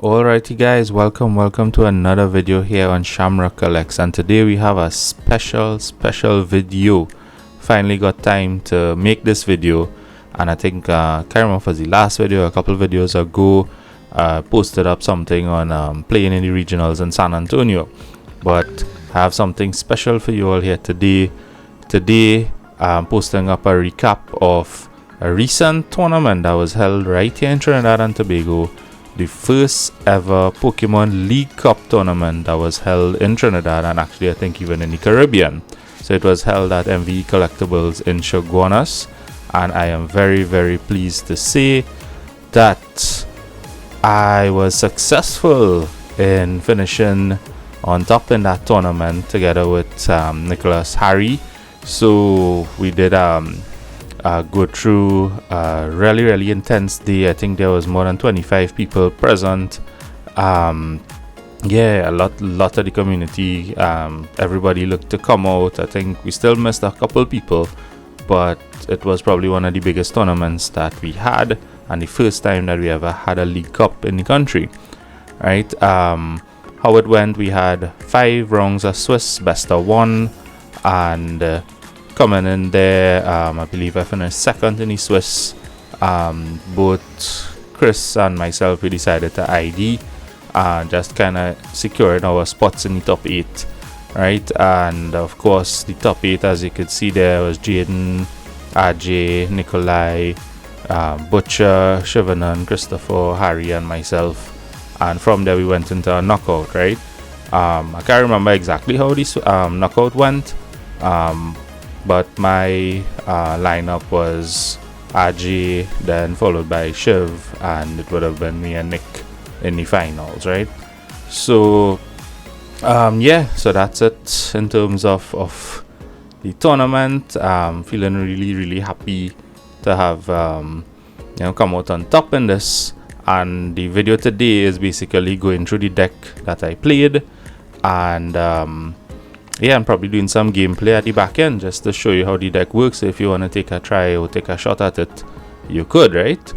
Alrighty guys, welcome to another video here on Shamrock Collects, and today we have a special video. Finally got time to make this video, and I think can't remember if it was the last video, a couple of videos ago, posted up something on playing in the regionals in San Antonio, but I have something special for you all here today. I'm posting up a recap of a recent tournament that was held right here in Trinidad and Tobago, the first ever Pokémon League Cup tournament that was held in Trinidad, and actually I think even in the Caribbean. So it was held at MVE Collectibles in Chaguanas, and I am very pleased to say that I was successful in finishing on top in that tournament together with Nicholas Harry. So we did go through a really intense day. I think there was more than 25 people present. Yeah, a lot of the community, everybody looked to come out. I think we still missed a couple people, but it was probably one of the biggest tournaments that we had, and the first time that we ever had a League Cup in the country, right? How it went, we had 5 rounds of Swiss, best of 1, and coming in there, I believe I finished second in the Swiss. Both Chris and myself, we decided to ID, just kind of securing our spots in the top 8, right? And of course, the top 8, as you could see there, was Jaden, Ajay, Nikolai, Butcher, Shivanan, Christopher, Harry, and myself. And from there, we went into a knockout, right? I can't remember exactly how this knockout went. But my lineup was Ajay, then followed by Shiv, and it would have been me and Nick in the finals, right? So yeah, so that's it in terms of the tournament. Feeling really happy to have come out on top in this, and the video today is basically going through the deck that I played, and yeah, I'm probably doing some gameplay at the back end just to show you how the deck works. So if you want to take a try or take a shot at it, you could, right?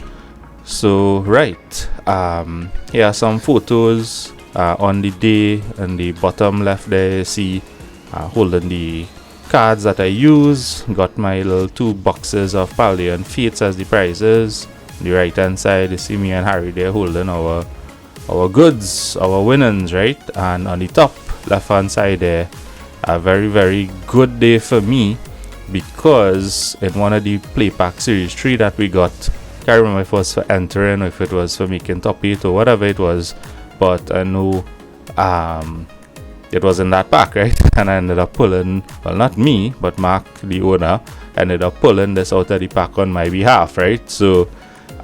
So right, here are some photos on the day. In the bottom left there, you see holding the cards that I use. Got my little 2 boxes of Palkia and Fates as the prizes. On the right hand side, you see me and Harry there holding our goods, our winnings, right? And on the top left hand side there, a very good day for me, because in one of the play pack series 3 that we got, can't remember if it was for entering or if it was for making top 8 or whatever it was, but I know it was in that pack, right? And I ended up pulling, well, not me, but Mark, the owner, ended up pulling this out of the pack on my behalf, right? So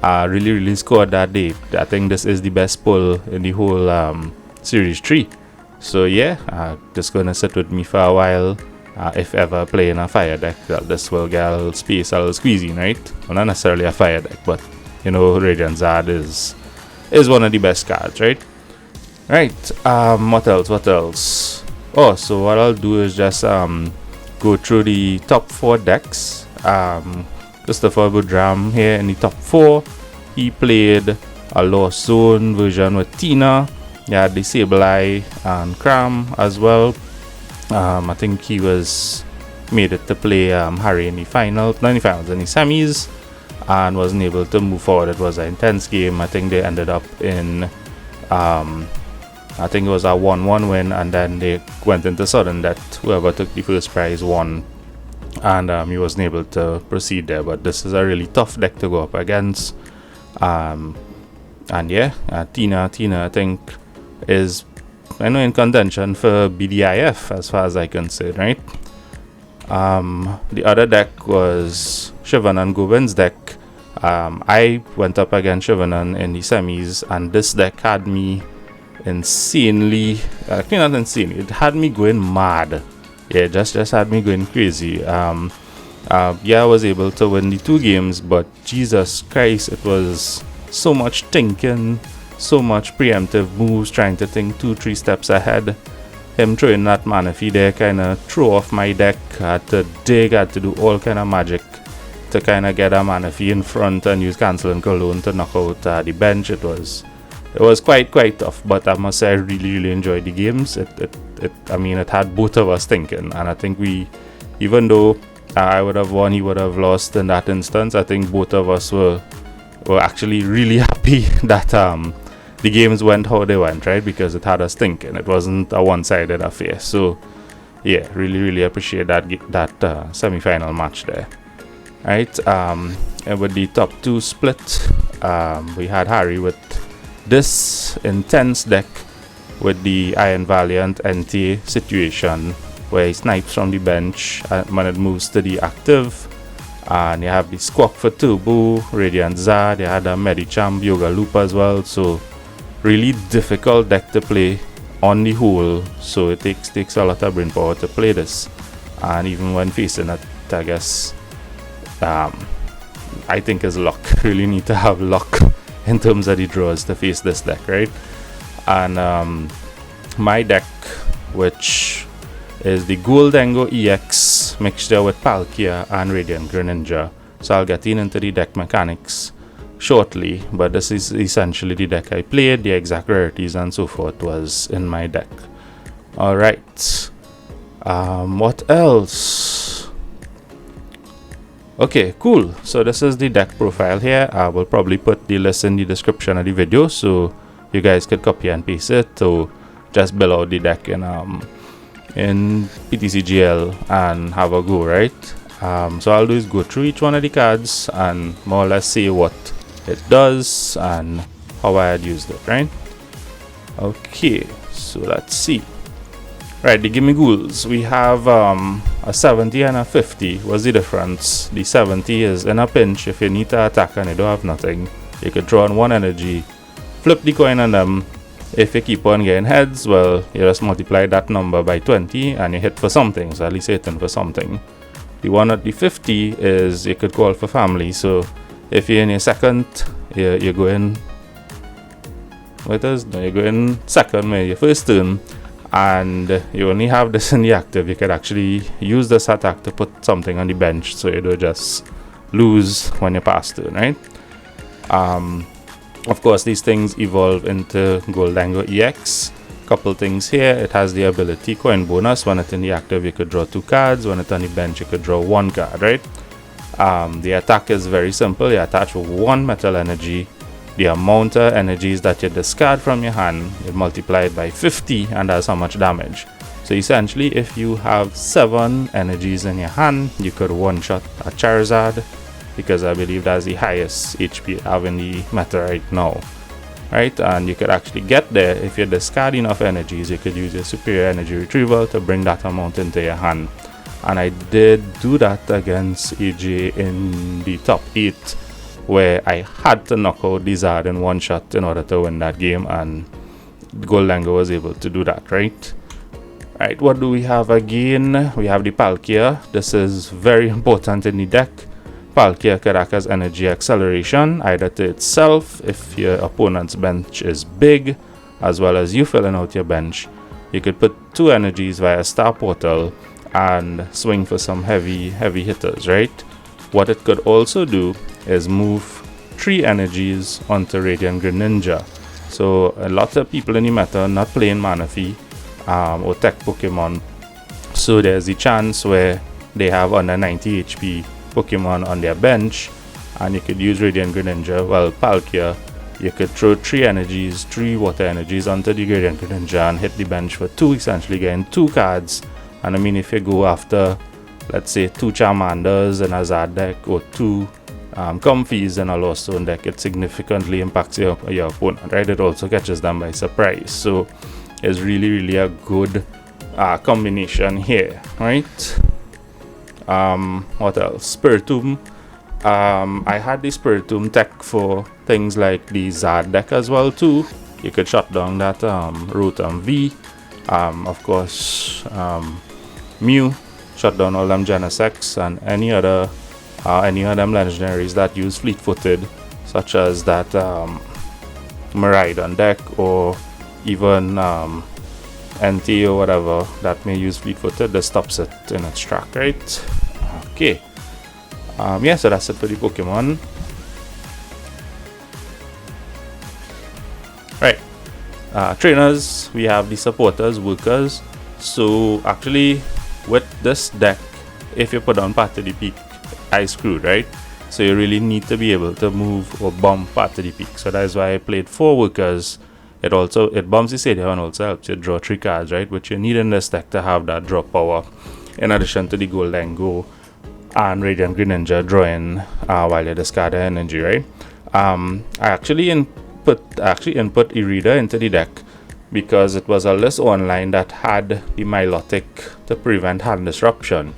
I really scored that day. I think this is the best pull in the whole series 3. So yeah, just gonna sit with me for a while. If ever playing a fire deck, well, this will get a little space, a little squeezing, right? Well, not necessarily a fire deck, but you know, Radiant Zard is one of the best cards, right? Right. What else? Oh, so what I'll do is just go through the top 4 decks. Christopher Budram here in the top 4. He played a Lost Zone version with Tina. Yeah, the Sableye and Cram as well. I think he made it to play Harry in the finals, not in the finals, in the semis, and wasn't able to move forward. It was an intense game. I think they ended up in, I think it was a 1-1 win, and then they went into sudden death. Whoever took the first prize won, and he wasn't able to proceed there. But this is a really tough deck to go up against. And yeah, Tina, I think, is, I know, in contention for BDIF as far as I can say, right? The other deck was Shivanan Govind's deck. I went up against Shivanan in the semis, and this deck had me insanely, actually not insanely, it had me going mad. Yeah, just had me going crazy. Yeah, I was able to win the 2 games, but Jesus Christ, it was so much thinking, so much preemptive moves, trying to think 2-3 steps ahead. Him throwing that Manaphy there kind of threw off my deck. I had to dig, had to do all kind of magic to kind of get a Manaphy in front and use Canceling Cologne to knock out the bench. It was it was quite tough, but I must say I really enjoyed the games. I mean, it had both of us thinking, and I think we, even though I would have won, he would have lost in that instance, I think both of us were actually really happy that the games went how they went, right? Because it had us thinking. It wasn't a one-sided affair. So yeah, really appreciate that semi-final match there. Right, and with the top 2 split, we had Harry with this intense deck with the Iron Valiant NT situation, where he snipes from the bench when it moves to the active. And you have the Squawk for Turbo, Radiant Zard, you had a Medicham Yoga Loop as well. So really difficult deck to play on the whole. So it takes a lot of brain power to play this. And even when facing it, I guess I think is luck. Really need to have luck in terms of the draws to face this deck, right? And my deck, which is the Gholdengo EX mixture with Palkia and Radiant Greninja. So I'll get into the deck mechanics shortly, but this is essentially the deck I played. The exact rarities and so forth was in my deck. Alright, what else? Okay, cool. So this is the deck profile here. I will probably put the list in the description of the video, so you guys could copy and paste it to just build out the deck in PTCGL and have a go, right? So I'll do is go through each one of the cards and more or less see what it does and how I had used it, right? Okay, so let's see. Right, the Gimmighouls, we have a 70 and a 50. What's the difference? The 70 is in a pinch. If you need to attack and you don't have nothing, you could draw on 1 energy, flip the coin on them. If you keep on getting heads, well, you just multiply that number by 20 and you hit for something, so at least hitting for something. The one at the 50 is you could call for family. So if you're in your second, you're going, what is, no, you're going second with your first turn, and you only have this in the active, you could actually use this attack to put something on the bench so you don't just lose when you pass turn, right? Of course, these things evolve into Gholdengo EX. Couple things here. It has the ability coin bonus. When it's in the active, you could draw 2 cards. When it's on the bench, you could draw 1 card, right? The attack is very simple. You attach 1 metal energy. The amount of energies that you discard from your hand, you multiply it by 50, and that's how much damage. So essentially, if you have 7 energies in your hand, you could one-shot a CRZ, because I believe that's the highest HP you have in the meta right now, right? And you could actually get there if you discard enough energies. You could use your superior energy retrieval to bring that amount into your hand, and I did do that against AJ in the top 8, where I had to knock out the Zard in 1 shot in order to win that game, and Gholdengo was able to do that, right? Right, what do we have again? We have the Palkia. This is very important in the deck. Palkia could act as energy acceleration, either to itself if your opponent's bench is big, as well as you filling out your bench. You could put 2 energies via Star Portal and swing for some heavy hitters, right? What it could also do is move 3 energies onto Radiant Greninja. So a lot of people in the meta not playing Manaphy or Tech Pokemon, so there's a chance where they have under 90 HP Pokemon on their bench, and you could use Radiant Greninja. Well, Palkia, you could throw 3 energies, 3 water energies onto the Radiant Greninja and hit the bench for 2, essentially getting 2 cards. And I mean, if you go after, let's say, 2 Charmanders in a Zard deck or 2 Comfies in a Lost Zone deck, it significantly impacts your opponent, right? It also catches them by surprise. So it's really a good combination here, right? What else? Spiritomb. I had the Spiritomb tech for things like the Zard deck as well too. You could shut down that Rotom V. Of course, Mew, shut down all them Genesects and any of them legendaries that use fleet-footed, such as that Miraidon deck, or even NT or whatever that may use fleet-footed. That stops it in its track, right? Okay. Yeah, so that's it for the Pokemon. Right, trainers, we have the supporters, workers. So actually with this deck, if you put down Path to the Peak, I screwed, right? So you really need to be able to move or bump Path to the Peak. So that's why I played 4 workers. It bumps the stadium and also helps you draw 3 cards, right? Which you need in this deck to have that draw power, in addition to the Gholdengo and Radiant Greninja drawing while you discard the energy, right? I actually input Irida into the deck because it was a list online that had the Milotic to prevent hand disruption.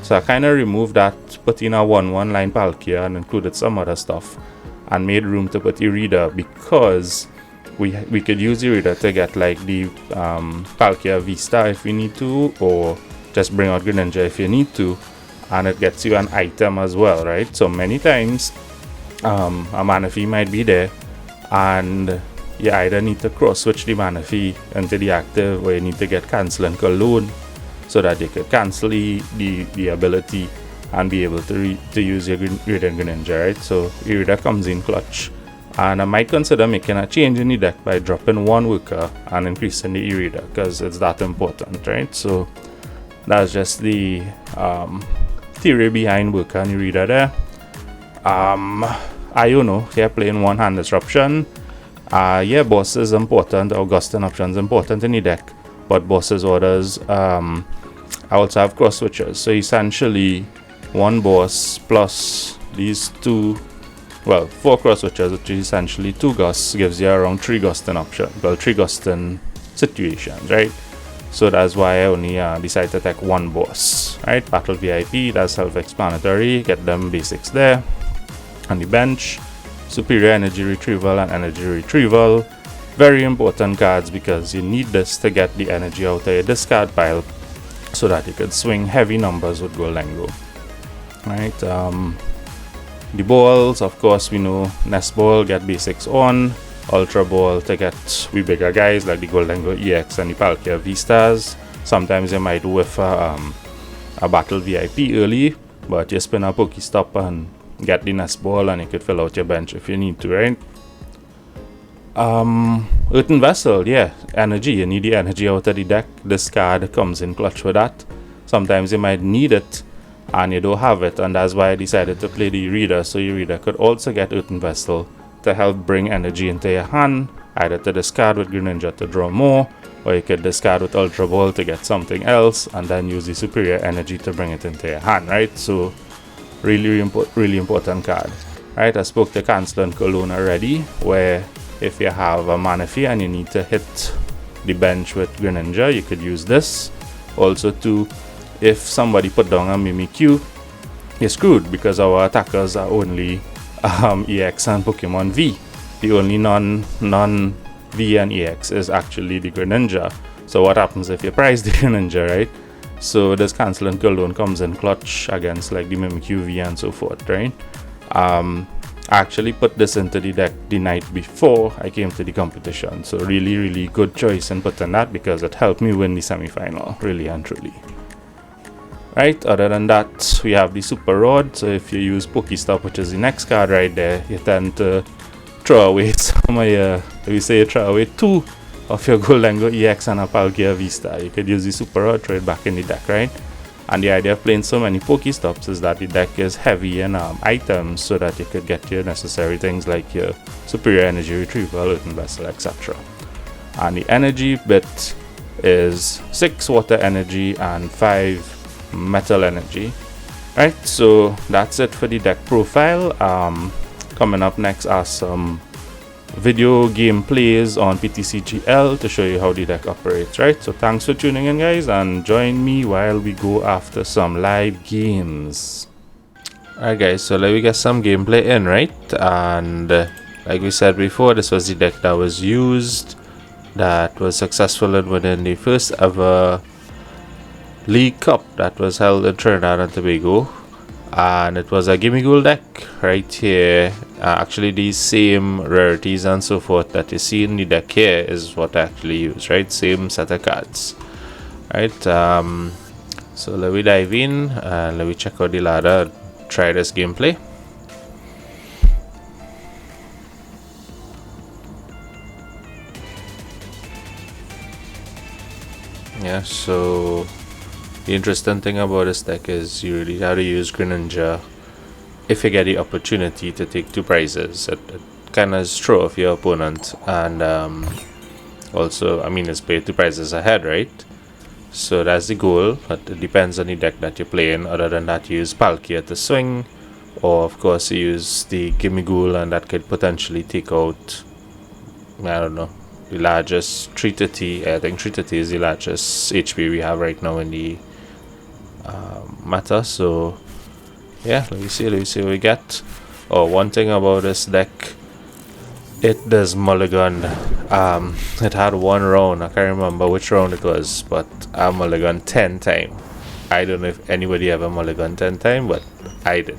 So I kind of removed that, put in a 1/1 line Palkia and included some other stuff, and made room to put Irida because we could use Irida to get like the Palkia VSTAR if we need to, or just bring out Greninja if you need to, and it gets you an item as well, right? So many times a Manaphy might be there and you either need to cross switch the Manaphy into the active, or you need to get Canceling Cologne so that you could cancel the ability and be able to use your Radiant Greninja, right? So Irida comes in clutch, and I might consider making a change in the deck by dropping 1 worker and increasing the Irida because it's that important, right? So that's just the theory behind worker and Irida there. Iono here playing 1 hand disruption. Yeah, boss is important, Augustin options important in the deck, but boss's orders, I also have cross switchers. So essentially 1 boss plus these 4 cross switchers, which is essentially 2 gusts, gives you around 3 gusting options, 3 gusting situations, right? So that's why I only decided to take 1 boss, right? Battle VIP, that's self-explanatory, get them basics there. On the bench, Superior Energy Retrieval and Energy Retrieval, very important cards because you need this to get the energy out of your discard pile so that you can swing heavy numbers with Gholdengo, right? The balls, of course, we know Nest Ball, get basics on, Ultra Ball to get we bigger guys like the Gholdengo EX and the Palkia V-Stars. Sometimes you might whiff a Battle VIP early, but you spin a Pokestop and get the Nest Ball and you could fill out your bench if you need to, right? Earthen Vessel, yeah, energy, you need the energy out of the deck. This card comes in clutch with that. Sometimes you might need it and you don't have it, and that's why I decided to play the Irida, so Irida could also get Earthen Vessel to help bring energy into your hand, either to discard with Greninja to draw more, or you could discard with Ultra Ball to get something else and then use the superior energy to bring it into your hand, right? So really important card, right? I spoke to Canceling Cologne already, where if you have a Manaphy and you need to hit the bench with Greninja, you could use this. Also too, if somebody put down a Mimikyu, you're screwed because our attackers are only EX and Pokemon V. The only non V and EX is actually the Greninja. So what happens if you prize the Greninja, right? So this Canceling Cologne comes in clutch against like the Mimikyu V and so forth, right? I actually put this into the deck the night before I came to the competition. So really good choice in putting that because it helped me win the semi-final, really and truly. Right, other than that, we have the Super Rod. So if you use Pokestop, which is the next card right there, you tend to throw away some of your, if you say you throw away 2 of your Gholdengo EX and a Palkia V-Star, you could use the Super Rod, throw it back in the deck, right? And the idea of playing so many Pokestops is that the deck is heavy in items so that you could get your necessary things like your Superior Energy Retrieval, Earthen Vessel, etc. And the energy bit is 6 water energy and 5 metal energy, right? So that's it for the deck profile. Coming up next are some video gameplays on PTCGL to show you how the deck operates, right? So thanks for tuning in, guys, and join me while we go after some live games. Alright guys, so let me get some gameplay in, right? And like we said before, this was the deck that was used, that was successful in winning the first ever League Cup that was held in Trinidad and Tobago, and it was a Gimmighoul deck right here. Actually these same rarities and so forth that you see in the deck here is what I actually use, right? Same set of cards, right? So let me dive in and let me check out the ladder, try this gameplay. Yeah, so the interesting thing about this deck is you really have to use Greninja if you get the opportunity to take 2 prizes. It kind of throw off your opponent, and also, I mean, it's pay 2 prizes ahead, right? So that's the goal, but it depends on the deck that you're playing. Other than that, you use Palkia to swing, or of course you use the Gimmighoul, and that could potentially take out, I don't know, the largest 330. I think 330 is the largest HP we have right now in the meta. So yeah, let me see what we get. Oh, one thing about this deck, it does mulligan. It had 1 round, I can't remember which round it was, but I mulligan 10 times. I don't know if anybody ever mulligan 10 times, but I did.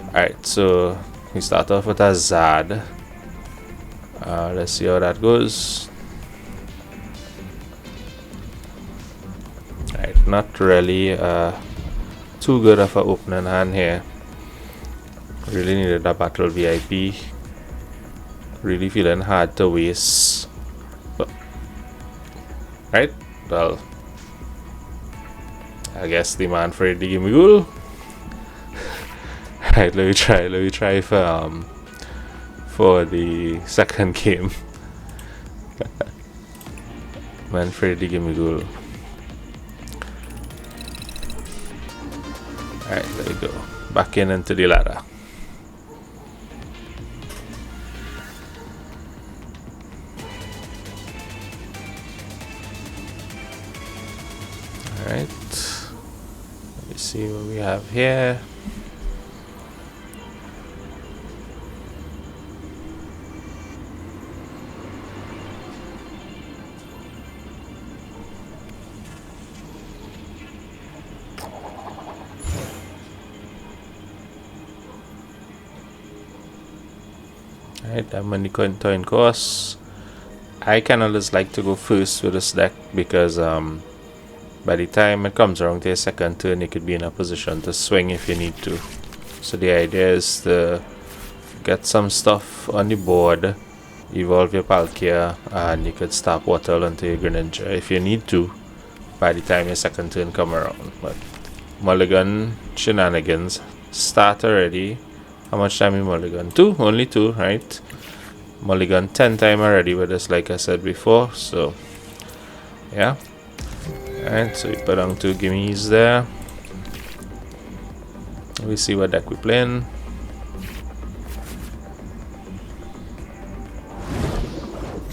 Alright, so we start off with a Zad. Let's see how that goes. Alright, not really too good of an opening hand here. Really needed a battle VIP. Really feeling hard to waste. But, right, well, I guess the man for the Gimmighoul. Right, let me try for the second game. Man for the Gimmighoul. Alright, there we go. Back into the ladder. Alright, let me see what we have here. Alright, I'm on the coin course. I kinda just like to go first with this deck because by the time it comes around to your second turn, you could be in a position to swing if you need to. So the idea is to get some stuff on the board, evolve your Palkia, and you could start water onto your Greninja if you need to by the time your second turn come around. But mulligan shenanigans start already. How much time you mulligan? 2? Only 2, right? Mulligan 10 times already with this, like I said before. So yeah. Alright, so we put on 2 gimmies there. We see what deck we playing.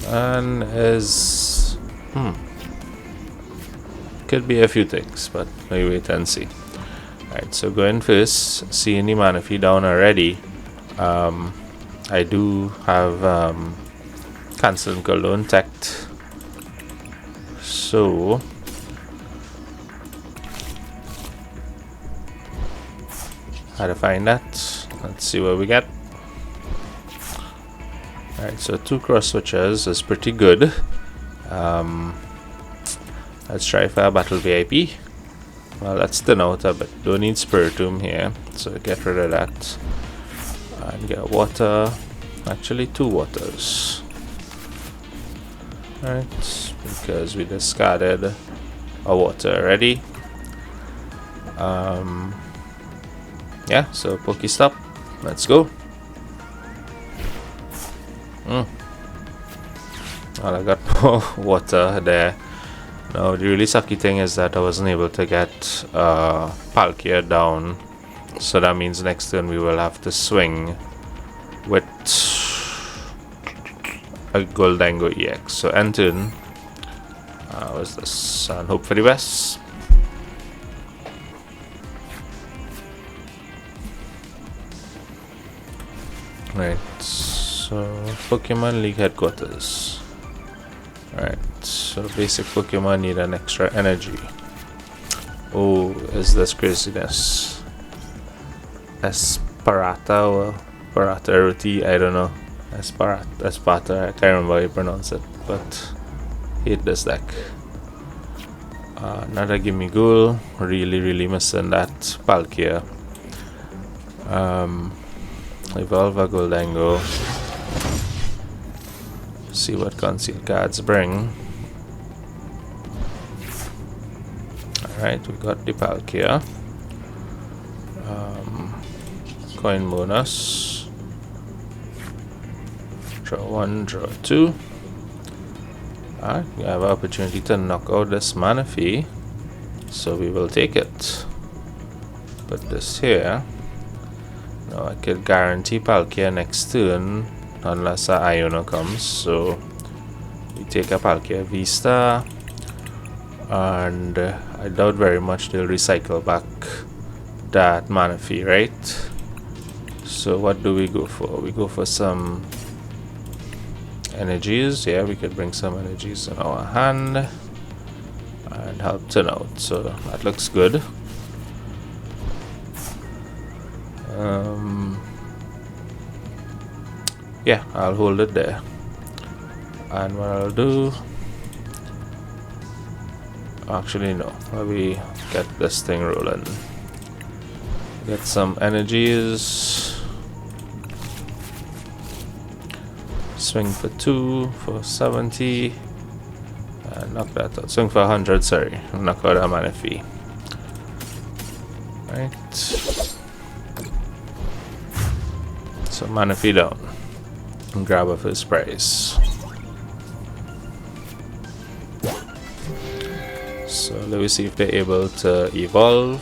And is could be a few things, but maybe wait and see. Alright, so going first, seeing the Manaphy down already. I do have Canceling Cologne teched. So how to find that? Let's see what we get. Alright, so 2 Cross Switchers is pretty good. Let's try for a battle VIP. Well, let's thin out a bit. Don't need Spiritomb here, so get rid of that. And get water. Actually 2 waters. Alright, because we discarded a water already. Yeah, so Pokestop. Let's go. Well, I got more water there. Now the really sucky thing is that I wasn't able to get Palkia down, so that means next turn we will have to swing with a Gholdengo EX. So end turn, what's this? And hope for the best. Right, so Pokemon League headquarters. Alright, so basic Pokemon need an extra energy. Oh, is this craziness? Esparata or Parata Roti, I don't know. Esparta, I can't remember how you pronounce it, but hate this deck. Another Gimmighoul, really missing that Palkia. Evolve a Gholdengo. See what concealed cards bring. Right, we got the Palkia. Coin bonus. Draw 1, draw 2. Alright, we have an opportunity to knock out this Manaphy, so we will take it. Put this here. Now I could guarantee Palkia next turn unless a Iono comes, so we take a Palkia VSTAR, and I doubt very much they'll recycle back that Manaphy, right? So what do we go for? We go for some energies. Yeah, we could bring some energies in our hand and help turn out, so that looks good. Yeah, I'll hold it there, and what I'll do, actually no, let me get this thing rolling. Get some energies, swing for 2 for 70, and knock that out. Swing for 100, sorry, knock out a Manaphy. Right, so Manaphy down, and grab a first prize. So let me see if they're able to evolve.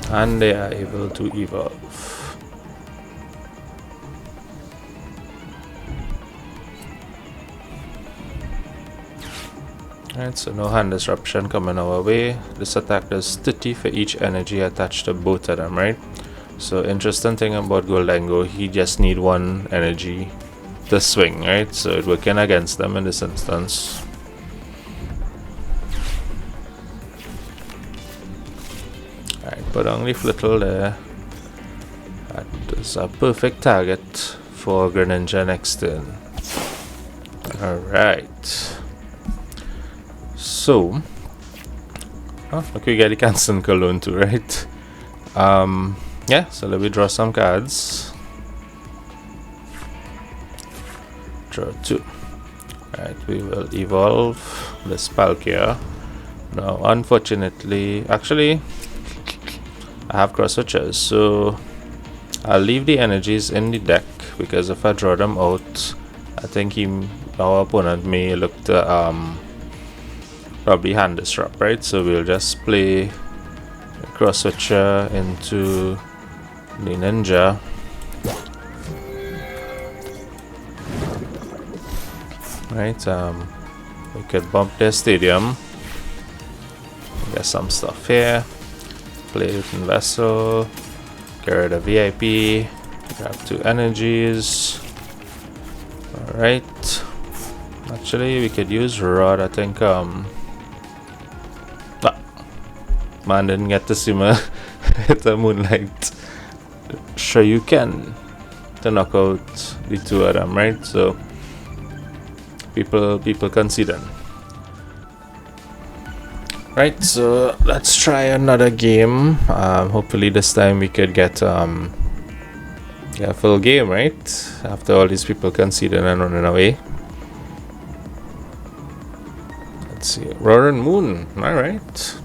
And they are able to evolve. Alright, so no hand disruption coming our way. This attack does 30 for each energy attached to both of them, right? So interesting thing about Gholdengo, he just need 1 energy to swing, right? So it's working against them in this instance. Alright, put on the Flittle there. That is a perfect target for Greninja next turn. Alright. So, look, we get the Canceling Cologne too, right? Yeah, so let me draw some cards. Draw 2. Alright, we will evolve this Palkia. Now, unfortunately, actually, I have Cross Switchers, so I'll leave the energies in the deck, because if I draw them out, I think our opponent may look to probably hand disrupt, right? So we'll just play Cross Switcher into the Ninja. Right, we could bump their stadium. Get some stuff here. Play Earthen Vessel. Get rid of VIP. Grab 2 energies. Alright. Actually, we could use Rod, I think. Man didn't get to see me hit the Moonlight. Sure, you can to knock out the 2 of them, right? So people conceding. Right, so let's try another game. Hopefully this time we could get a full game, right? After all these people conceding and running away. Let's see, Roaring Moon. All right.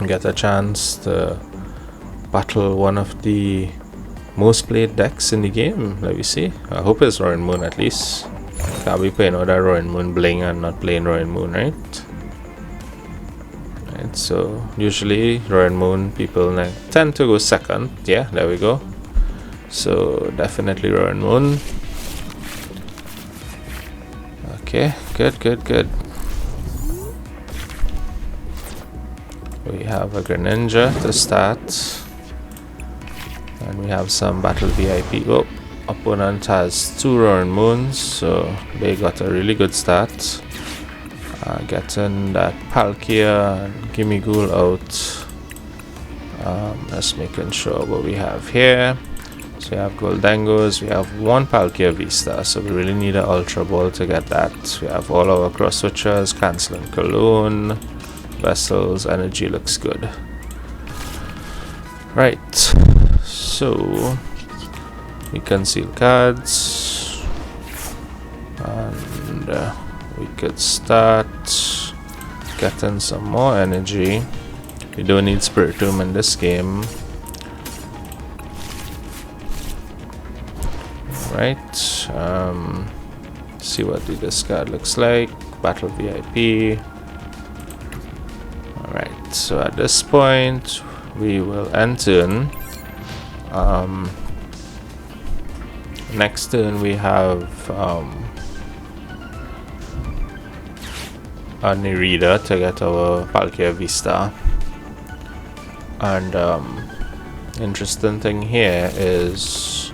Get a chance to battle one of the most played decks in the game. Let me see. I hope it's Roaring Moon at least. Can't be playing all that Roaring Moon bling and not playing Roaring Moon, right? Right, so usually Roaring Moon people tend to go second. Yeah, there we go. So definitely Roaring Moon. Okay, good. We have a Greninja to start, and we have some Battle VIP. Oh, opponent has 2 Roaring Moons, so they got a really good start. Getting that Palkia and Gimmighoul out. Just making sure what we have here. So we have Gholdengos, we have 1 Palkia VSTAR, so we really need an Ultra Ball to get that. We have all our Cross Switchers, Canceling Cologne, Vessels, Energy looks good. Right, so we conceal cards, and and we could start getting some more energy. We don't need Spiritomb in this game. Right, see what the discard looks like. Battle VIP. Alright, so at this point we will end turn. Next turn we have an Irida to get our Palkia VSTAR. And interesting thing here is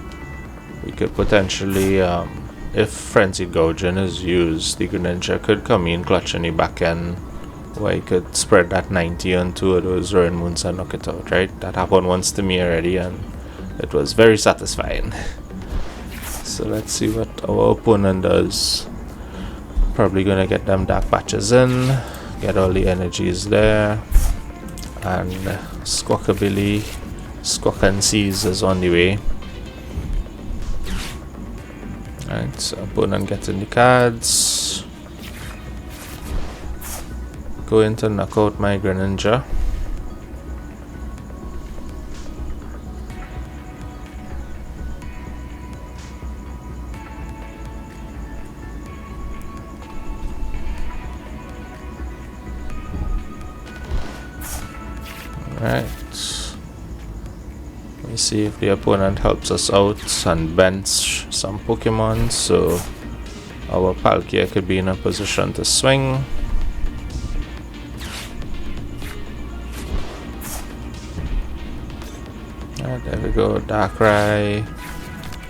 we could potentially, if Frenzied Gouging is used, the Greninja could come in clutch in the back end where he could spread that 90 on two of those Roaring Moons and knock it out, right? That happened once to me already and it was very satisfying. So let's see what our opponent does. Probably gonna get them Dark Patches in, get all the energies there, and Squawkabilly, Squawk and Seize is on the way. Alright, so opponent getting the cards. Going to knock out my Greninja. Alright. Let me see if the opponent helps us out and bench some Pokemon so our Palkia could be in a position to swing. Alright, there we go, Darkrai.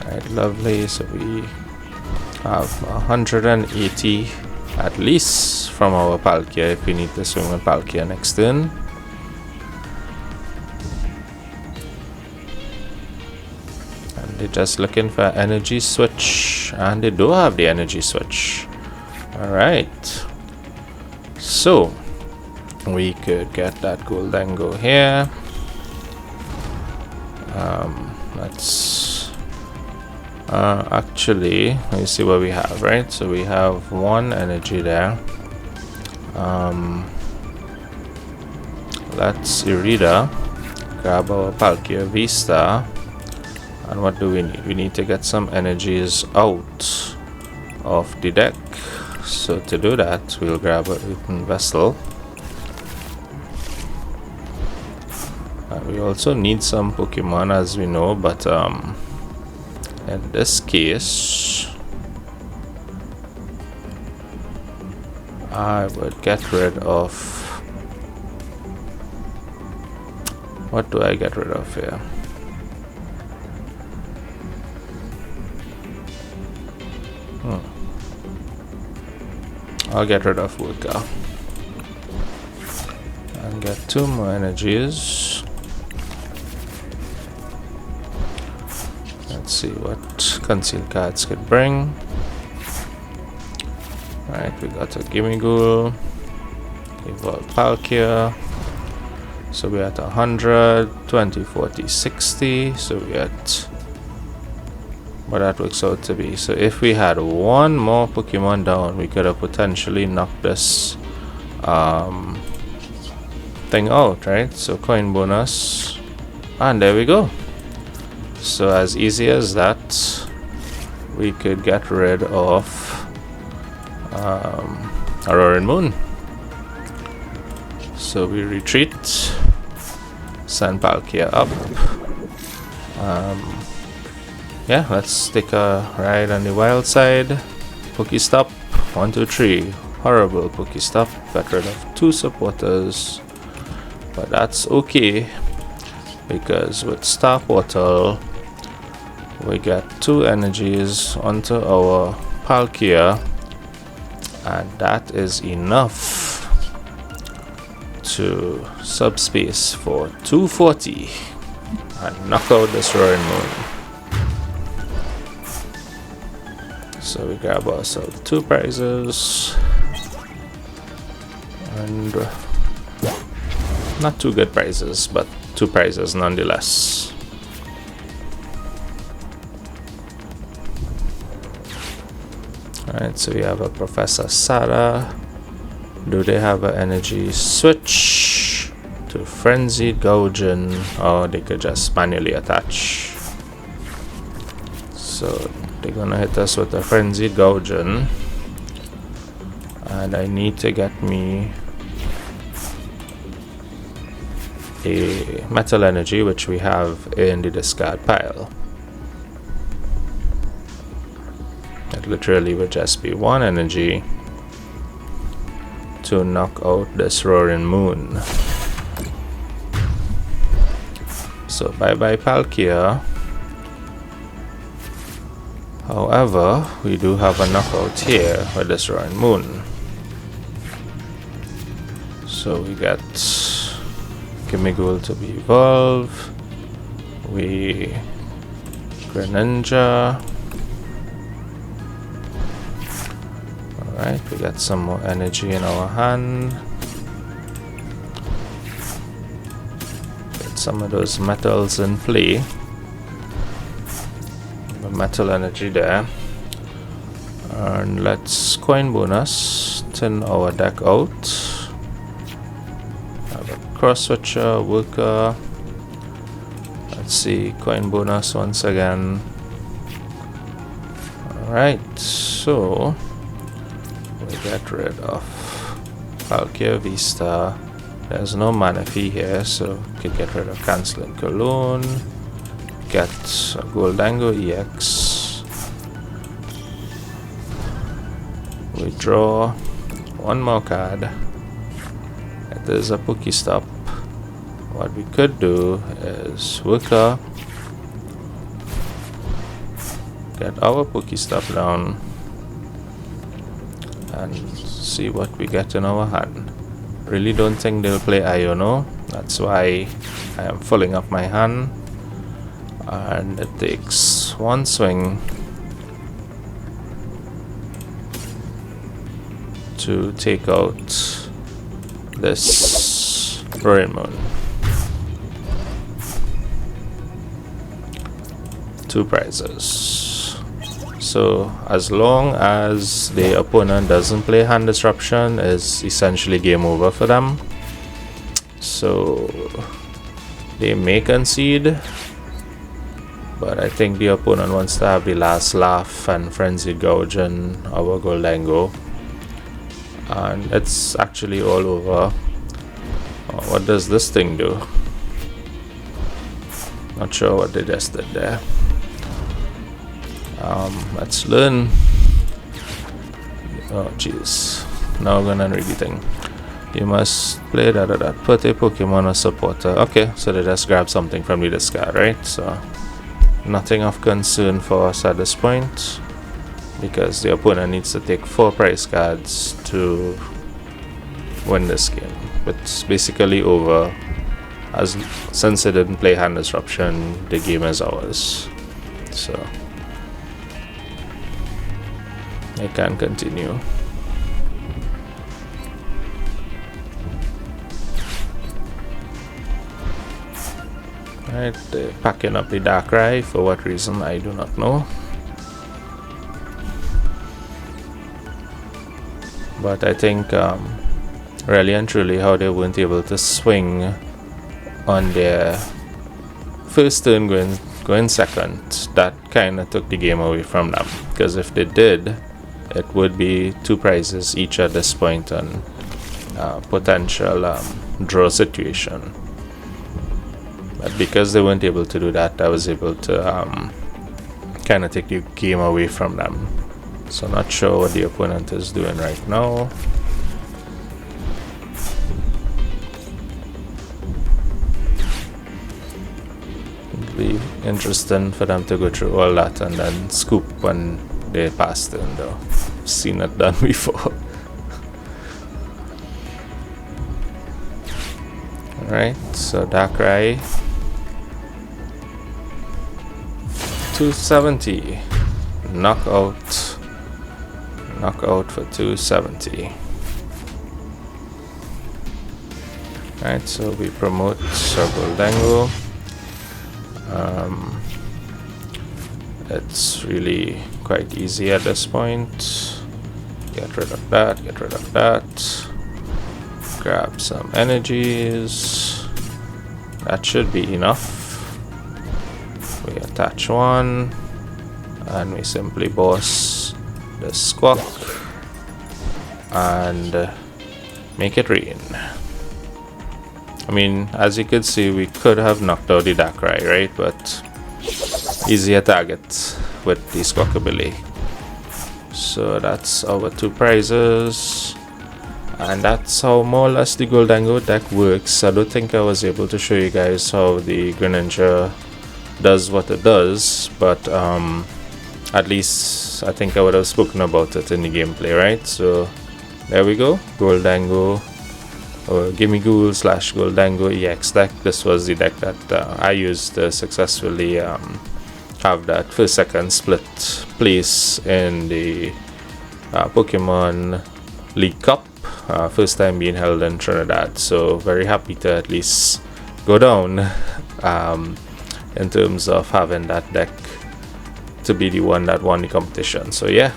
Alright, lovely. So we have 180 at least from our Palkia if we need to swing with Palkia next turn. They're just looking for energy switch, and they do have the energy switch. Alright, so we could get that Gholdengo here. Let's actually, let me see what we have, right? So we have one energy there. Let's Irida, grab our Palkia VSTAR. And what do we need? We need to get some energies out of the deck. So to do that, we'll grab a Earthen Vessel. We also need some Pokemon, as we know, but in this case, I would get rid of... What do I get rid of here? I'll get rid of Woodka and get 2 more energies. Let's see what concealed cards could bring. Alright, we got a Gimmighoul, Evolve Palkia. So we're at 100, 20, 40, 60. So we're at what that works out to be. So if we had one more Pokemon down, we could have potentially knocked this thing out, right? So coin bonus, and there we go. So as easy as that, we could get rid of a Roaring Moon. So we retreat, send Palkia up. Yeah, let's take a ride on the wild side. Pokestop, 1, 2, 3. Horrible Pokestop. Got rid of 2 supporters. But that's okay, because with Star Portal, we get 2 energies onto our Palkia, and that is enough to subspace for 240 and knock out this Roaring Moon. So we grab ourselves 2 prizes, and not 2 good prizes, but 2 prizes nonetheless. Alright, so we have a Professor Sada. Do they have an energy switch to Frenzied Gougen, or they could just manually attach? So they're gonna hit us with a Frenzied Gougen, and I need to get me a Metal Energy, which we have in the discard pile. It literally would just be one energy to knock out this Roaring Moon. So bye bye Palkia. However, we do have a knockout here with this Roaring Moon. So we get Gimmighoul to be evolved. We Greninja. Alright, we got some more energy in our hand. Get some of those metals in play. The metal energy there. And let's coin bonus, thin our deck out. Have a Cross Switcher, Worker. Let's see, coin bonus once again. Alright, so we get rid of Palkia VSTAR. There's no mana fee here, so we can get rid of Canceling Cologne. Get a Gholdengo EX. We draw one more card. It is a Pokestop. What we could do is Worker, get our Pokestop down, and see what we get in our hand. Really don't think they'll play Iono. That's why I am filling up my hand. And it takes one swing to take out this Roaring Moon. 2 prizes. So as long as the opponent doesn't play hand disruption, is essentially game over for them. So they may concede, but I think the opponent wants to have the last laugh and Frenzied Gougen our Gholdengo, and it's actually all over. What does this thing do? Not sure what they just did there. Let's learn. Oh jeez, now I'm gonna read the thing. You must play put a Pokemon or supporter. Okay, so they just grab something from the discard, right? So nothing of concern for us at this point, because the opponent needs to take 4 prize cards to win this game. It's basically over, as since they didn't play hand disruption, the game is ours. So I can continue. Right, they're packing up the Darkrai. For what reason, I do not know. But I think really and truly how they weren't able to swing on their first turn going second, that kind of took the game away from them. Because if they did, it would be 2 prizes each at this point on potential draw situation. But because they weren't able to do that, I was able to kind of take the game away from them. So not sure what the opponent is doing right now. It'd be interesting for them to go through all that and then scoop when they pass turn though. I've seen it done before. Alright, so Darkrai 270. Knockout for 270. Alright, so we promote Gholdengo. It's really quite easy at this point. get rid of that, get rid of that. Grab some energies. That should be enough. We attach one, and we simply boss the Squawk and make it rain. I mean, as you could see, we could have knocked out the Darkrai, right? But easier target with the Squawkabilly. So that's our 2 prizes. And that's how more or less the Gholdengo deck works. I don't think I was able to show you guys how the Greninja does what it does. But at least I think I would have spoken about it in the gameplay, right? So there we go. Gholdengo. Or Gimmighoul / Gholdengo EX deck. This was the deck that I used to successfully have that first second split place in the Pokémon League Cup, first time being held in Trinidad. So very happy to at least go down in terms of having that deck to be the one that won the competition. So yeah,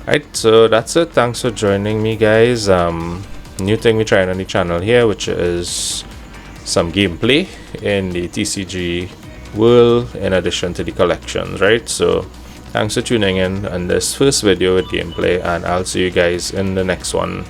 right, so that's it. Thanks for joining me, guys. New thing we're trying on the channel here, which is some gameplay in the TCG world in addition to the collections, right? So thanks for tuning in on this first video with gameplay, and I'll see you guys in the next one.